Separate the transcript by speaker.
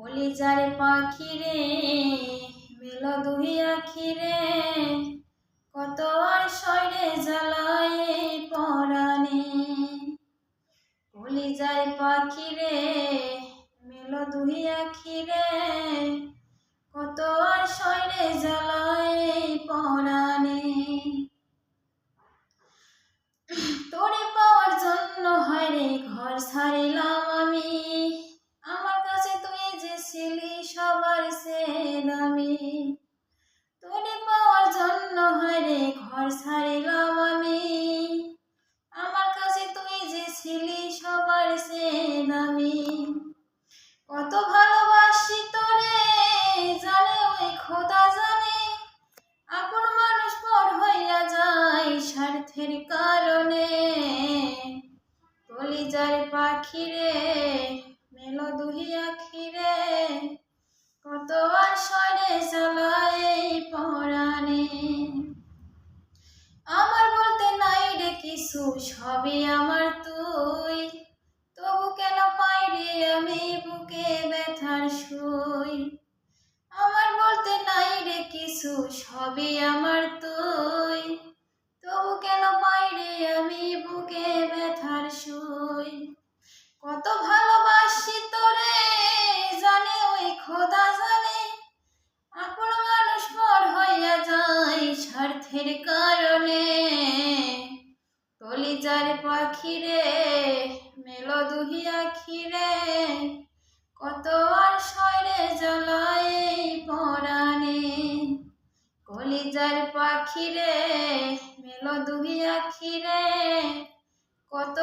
Speaker 1: কলিজার পাখি রে মেল দুই আখি রে, কত আর সয়রে জ্বালায় পরাণে। কলিজার পাখি রে মেল দুই আখি রে, কত আর সয়রে জ্বালায় পরাণে। তোরে পাওয়ার জন্য হয় রে ঘর ছাড়িলাম আমি, আমার কাছে তুই যে ছিলি সবার চেয়ে দামি। তোরে পাওয়ার জন্য হয় রে ঘর ছাড়িলাম আমি, আমার কাছে তুই যে ছিলি সবার চেয়ে দামি। কত ভালোবাসি তোরে জানে ওই খোদা জানে, আপন মানুষ পর হইয়া যায় স্বার্থের কারণে। কলিজার পাখি রে মেল দুই আখি রে, কত আর সয়রে জ্বালায় পরাণে। আমার বলতে নাই রে কিছু, সবই আমার তুই, তবু কেন পাই রে আমি বুকে ব্যথার সুই। আমার বলতে নাই রে কিছু, সবই আমার তুই, তবু কেন পাই রে আমি বুকে ব্যথার সুই। কত ভালোবাসি তোরে জানে ওই খোদা জানে, আপন মানুষ পর হইয়া যায় স্বার্থের কারণে। কলিজার পাখি রে মেল দুই আখি রে, কত আর সয়রে জ্বালায় পরাণে। কলিজার পাখি রে মেল দুই আখি রে, কত